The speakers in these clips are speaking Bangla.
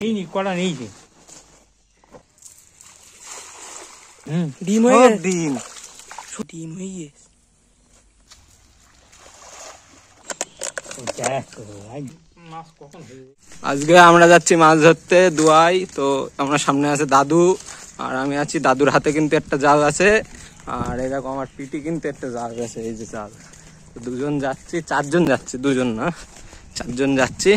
नहीं कड़ा नहीं थी। ডিম হয়ে গেছে, ডিম ডিম হয়ে গেছে। আজকে আমরা যাচ্ছি মাছ ধরতে দুয়াই। তো আমরা সামনে আছে দাদু আর আমি আছি, দাদুর হাতে কিন্তু একটা জাল আছে আর এরকম আমার পিটি কিন্তু একটা জাল আছে, এই যে জাল। দুজন যাচ্ছি, চারজন যাচ্ছি, দুজন না চারজন যাচ্ছি,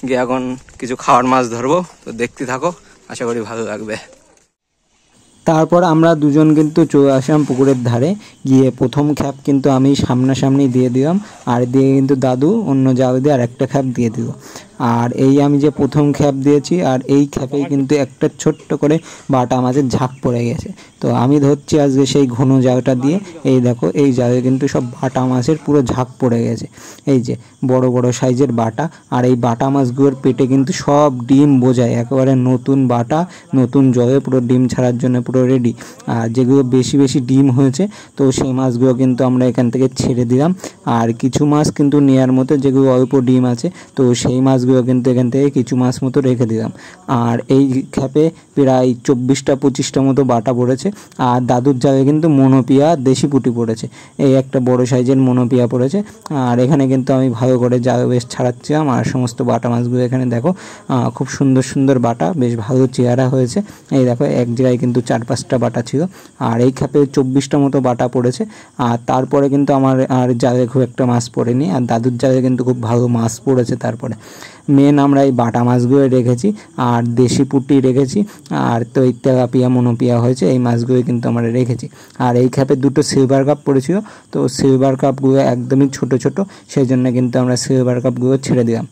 গিয়ে এখন কিছু খাওয়ার মাছ ধরবো। তো দেখতে থাকো, আশা করি ভালো লাগবে। তারপর আমরা দুজন কিন্তু চলে আসলাম পুকুরের ধারে, গিয়ে প্রথম খ্যাপ কিন্তু আমি সামনাসামনি দিয়ে দিলাম আর দিয়ে কিন্তু দাদু অন্য জাল দিয়ে আর একটা খ্যাপ দিয়ে দিল। আর এই আমি যে প্রথম খ্যাপ দিয়েছি আর এই খ্যাপেই কিন্তু একটা ছোট্ট করে বাটা মাছের ঝাঁক পড়ে গেছে। তো আমি ধরছি আজকে সেই ঘন জালটা দিয়ে, এই দেখো এই জালে কিন্তু সব বাটা মাছের পুরো ঝাঁক পড়ে গেছে, এই যে বড় বড় সাইজের বাটা। আর এই বাটা মাছগুলোর পেটে কিন্তু সব ডিম বোঝায়, একেবারে নতুন বাটা, নতুন জলে পুরো ডিম ছাড়ার জন্য পুরো রেডি। আর যেগুলো বেশি বেশি ডিম হয়েছে তো সেই মাছগুলো কিন্তু আমরা এখান থেকে ছেড়ে দিলাম। আর কিছু মাছ কিন্তু নেয়ার মতো যেগুলো অল্প ডিম আছে, তো সেই মাছগুলো কিন্তু এখান থেকে কিছু মাছ মতো রেখে দিলাম। আর এই খ্যাপে প্রায় 24টা-25টা মতো বাটা পড়েছে। আর দাদুর জালে কিন্তু মনোপিয়া দেশি পুঁটি পড়েছে, এই একটা বড় সাইজের মনোপিয়া পড়েছে। আর এখানে কিন্তু আমি ভালো করে জালে বেশ ছাড়াচ্ছিলাম। আর সমস্ত বাটা মাছগুলো এখানে দেখো, খুব সুন্দর সুন্দর বাটা, বেশ ভালো চেহারা হয়েছে। এই দেখো এক জায়গায় কিন্তু 4-5টা বাটা ছিল। আর এই খ্যাপে 24টা মতো বাটা পড়েছে। আর তারপরে কিন্তু আমার আর জালে খুব একটা মাছ পড়েনি, আর দাদুর জালে কিন্তু খুব ভালো মাছ পড়েছে। তারপরে মেন আমরা এই বাটা মাছগুলো রেখেছি আর দেশি পুঁটি রেখেছি, আর তো এই তেলাপিয়া মনোপিয়া হয়েছে, এই মাছগুলো কিন্তু আমরা রেখেছি। আর এই খ্যাপে দুটো সিলভার কাপ পড়েছিল, তো সিলভার কাপগুলো একদমই ছোট ছোট, সেই জন্য কিন্তু আমরা সিলভার কাপগুলো ছেড়ে দিলাম।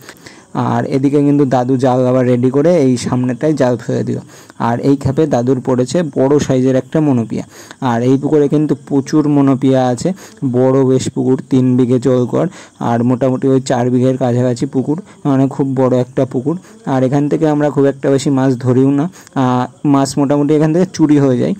আর এদিকে কিন্তু দাদু জাল আবার রেডি করে এই সামনেটায় জাল ফেলে দিল। আর এই খ্যাপে দাদুর পড়েছে বড় সাইজের একটা মনোপিয়া। আর এই পুকুরে কিন্তু প্রচুর মনোপিয়া আছে, বড় বেশ পুকুর, 3 বিঘে চৌকর, আর মোটামুটি ওই 4 বিঘের কাছাকাছি পুকুর, মানে খুব বড় একটা পুকুর। আর এখান থেকে আমরা খুব একটা বেশি মাছ ধরিও না, মাছ মোটামুটি এখান থেকে চুরি হয়ে যায়,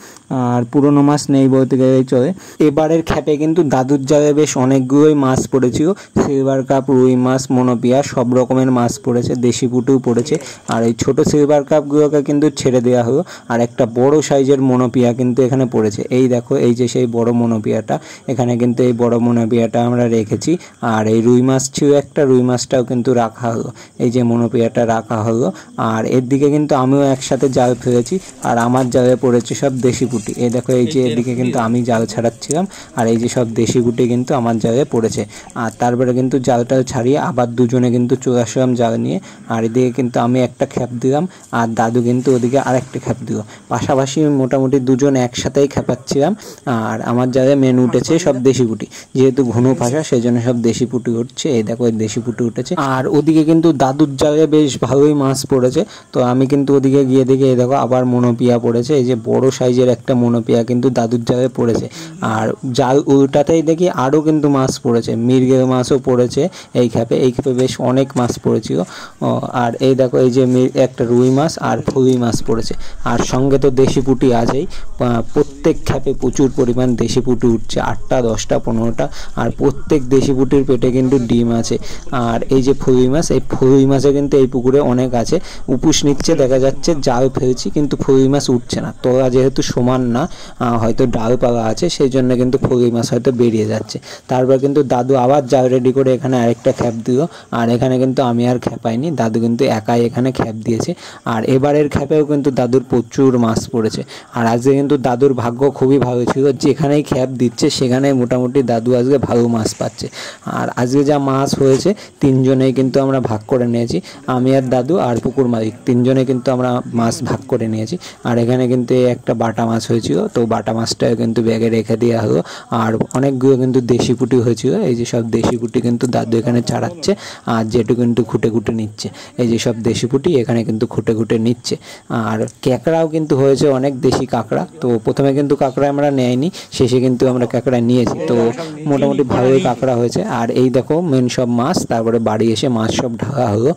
আর পুরনো মাছ নেই বলতে গেলেই চলে। এবারের খ্যাপে কিন্তু দাদুর জালে বেশ অনেকগুলোই মাছ পড়েছিল, সিলভার কাপ, রুই মাছ, মনোপিয়া, সব রকমের মাছ পড়েছে, দেশি পুঁটিও পড়েছে। আর এই ছোট সিলভার কাপগুলোকে কিন্তু ছেড়ে দেওয়া হলো, আর একটা বড় সাইজের মনোপিয়া কিন্তু এখানে পড়েছে। এই দেখো এই যে সেই বড় মনোপিয়াটা, এখানে কিন্তু এই বড় মনোপিয়াটা আমরা রেখেছি। আর এই রুই মাছ ছিল একটা, রুই মাছটাও কিন্তু রাখা হলো, এই যে মনোপিয়াটা রাখা হলো। আর এর দিকে কিন্তু আমিও একসাথে জাল ফেলেছি, আর আমার জালে পড়েছে সব দেশি পুঁটি। এই দেখো এই যে এদিকে কিন্তু আমি জাল ছাড়াচ্ছিলাম, আর এই যে সব দেশি পুঁটি কিন্তু আমার জালে পড়েছে। আর তারপরে কিন্তু জালটা ছাড়িয়ে আবার দুজনে কিন্তু চলে আসলাম জাল নিয়ে। আর এদিকে কিন্তু আমি একটা খ্যাপ দিলাম আর দাদু কিন্তু ওদিকে আরেকটা খ্যাপ দিল, পাশাপাশি মোটামুটি দুজন একসাথেই খ্যাপাচ্ছিলাম। আর আমার জালে মেন উঠেছে সব দেশি পুঁটি, যেহেতু ঘন ভাষা সেই জন্য সব দেশি পুঁটি উঠছে। এই দেখো দেশি পুঁটি উঠেছে। আর ওদিকে কিন্তু দাদুর জালে বেশ ভালোই মাছ পড়েছে। তো আমি কিন্তু ওদিকে গিয়ে দেখে এই দেখো আবার মনোপিয়া পড়েছে, এই যে বড় সাইজের একটা মনোপিয়া কিন্তু দাদুর জালে পড়েছে। আর জাল উল্টাতেই দেখি আরও কিন্তু মাছ পড়েছে, মৃগেল মাছও পড়েছে এই খ্যাপে। এই খ্যাপে বেশ অনেক মাছ পড়েছিল। আর এই দেখো এই যে একটা রুই মাছ আর ফুই মাছ পড়েছে, আর সঙ্গে তো দেশি পুঁটি আছেই। প্রত্যেক খ্যাপে প্রচুর পরিমাণ দেশি পুঁটি উঠছে, 8টা 10টা 15টা, আর প্রত্যেক দেশি পুঁটির পেটে কিন্তু ডিম আছে। আর এই যে ফুই মাছ, এই ফুই মাছে কিন্তু এই পুকুরে অনেক আছে, উপুস নিচ্ছে দেখা যাচ্ছে। জাল ফেলছি কিন্তু ফুই মাছ উঠছে না, তোলা যেহেতু সমান না, হয়তো ডালপালা আছে সেই জন্য কিন্তু ফুই মাছ হয়তো বেরিয়ে যাচ্ছে। তারপর কিন্তু দাদু আবার জাল রেডি করে এখানে আরেকটা খ্যাপ দিল। আর এখানে কিন্তু আমি আর খ্যাপাইনি, দাদু কিন্তু একাই এখানে খ্যাপ দিয়েছে। আর এবারের খ্যাপেও কিন্তু দাদুর প্রচুর মাছ পড়েছে। আর আজকে কিন্তু দাদুর ভাগ্য খুবই ভালো ছিল, যেখানেই খ্যাপ দিচ্ছে সেখানেই মোটামুটি দাদু আজকে ভালো মাছ পাচ্ছে। আর আজকে যা মাছ হয়েছে 3জনেই কিন্তু আমরা ভাগ করে নিয়েছি, আমি আর দাদু আর পুকুর মালিক 3জনে কিন্তু আমরা মাছ ভাগ করে নিয়েছি। আর এখানে কিন্তু একটা বাটা মাছ হয়েছিল, তো বাটা মাছটাও কিন্তু ব্যাগে রেখে দেওয়া হলো। আর অনেকগুলো কিন্তু দেশি পুঁটি হয়েছিল, এই যে সব দেশি পুঁটি কিন্তু দাদু এখানে ছাড়াচ্ছে, আর যেটু কিন্তু খুঁটে খুঁটে নিচ্ছে। এই যে সব দেশি পুঁটি এখানে কিন্তু খুঁটে খুঁটে নিচ্ছে। আর কাঁকড়াও কিন্তু হয়েছে অনেক, দেশি কাঁকড়া। তো প্রথমে কিন্তু কাঁকড়া আমরা নেয়নি, শেষে কিন্তু আমরা কাঁকড়া নিয়েছি। তো মোটামুটি ভালোই কাঁকড়া হয়েছে। আর এই দেখো মেন সব মাছ, তারপরে বাড়ি এসে মাছ সব ঢাকা হলো।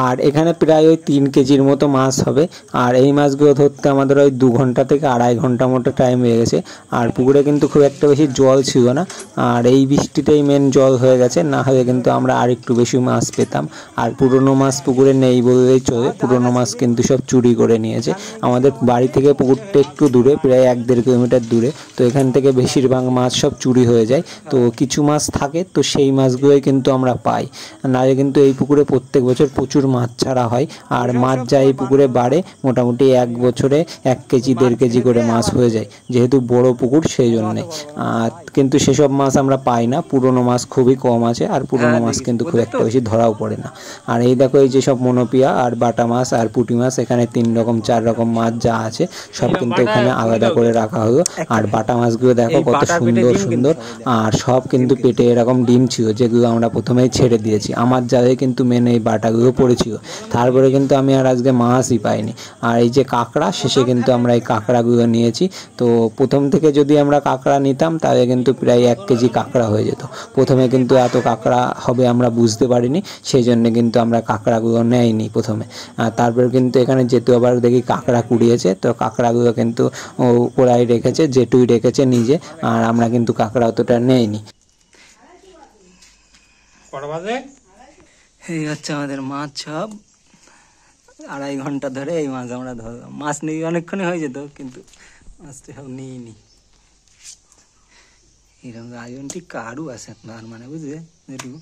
আর এখানে প্রায় ওই 3 কেজির মতো মাছ হবে। আর এই মাছগুলো ধরতে আমাদের ওই 2 ঘন্টা থেকে 2.5 ঘন্টা মতো টাইম হয়ে গেছে। আর পুকুরে কিন্তু খুব একটা বেশি জল ছিল না, আর এই বৃষ্টিতেই মেন জল হয়ে গেছে, না হলে কিন্তু আমরা আর একটু বেশি মাছ পেতাম। আর পুরনো মাছ পুকুরে নেই বললেই চলে, পুরনো মাছ কিন্তু সব চুরি করে নিয়েছে। আমাদের বাড়ি থেকে পুকুরটা একটু দূরে, প্রায় 1-1.5 কিলোমিটার দূরে, তো এখান থেকে বেশিরভাগ মাছ সব চুরি হয়ে যায়। তো কিছু মাছ থাকে, তো সেই মাছগুলোই কিন্তু আমরা পাই, নাহলে কিন্তু এই পুকুরে প্রত্যেক বছর প্রচুর মাছ ছাড়া হয়। আর মাছ যা এই পুকুরে বাড়ে, মোটামুটি 1 বছরে 1 কেজি 1.5 কেজি করে মাছ হয়ে যায়, যেহেতু বড় পুকুর সেই জন্যে। কিন্তু সেসব মাছ আমরা পাই না, পুরনো মাছ খুবই কম আছে, আর পুরনো মাছ কিন্তু খুব একটা বেশি ধরাও পড়ে না। আর এই দেখো, এই যেসব মনোপিয়া আর বাটা মাছ আর পুঁটি মাছ, এখানে 3 রকম 4 রকম মাছ যা আছে সব কিন্তু এখানে আলাদা করে রাখা হলো। আর বাটা মাছগুলো দেখো কত সুন্দর সুন্দর, আর সব কিন্তু পেটে এরকম ডিম ছিল, যেগুলো আমরা প্রথমেই ছেড়ে দিয়েছি। আমার জালে কিন্তু মেন এই বাটাগুলো পড়েছিল, তারপরে কিন্তু আমি আর আজকে মাছই পাইনি। আর এই যে কাঁকড়া, শেষে কিন্তু আমরা এই কাঁকড়াগুলো নিয়েছি। তো প্রথম থেকে যদি আমরা কাঁকড়া নিতাম তাহলে কিন্তু প্রায় 1 কেজি কাঁকড়া হয়ে যেত। প্রথমে কিন্তু এত কাঁকড়া হবে আমরা বুঝতে পারিনি, সেই জন্য কিন্তু আমরা কাঁকড়াগুলো নেইনি প্রথমে। আর তারপর কিন্তু এখানে যেহেতু আবার দেখি কাঁকড়া কুড়িয়েছে, তো কাঁকড়াগুলো কিন্তু ওরাই রেখেছে, জেঠুই রেখেছে নিজে, আর আমরা কিন্তু কাঁকড়া অতটা নেইনি। এই হচ্ছে আমাদের মাছ সব। 2.5 ঘন্টা ধরে এই মাছ আমরা ধরলাম। মাছ নিয়ে অনেকক্ষণই হয়ে যেত, কিন্তু মাছটা সব নিইনি। এরকম আয়োজন ঠিক আরও আছে তার মানে, বুঝলে যেটুকু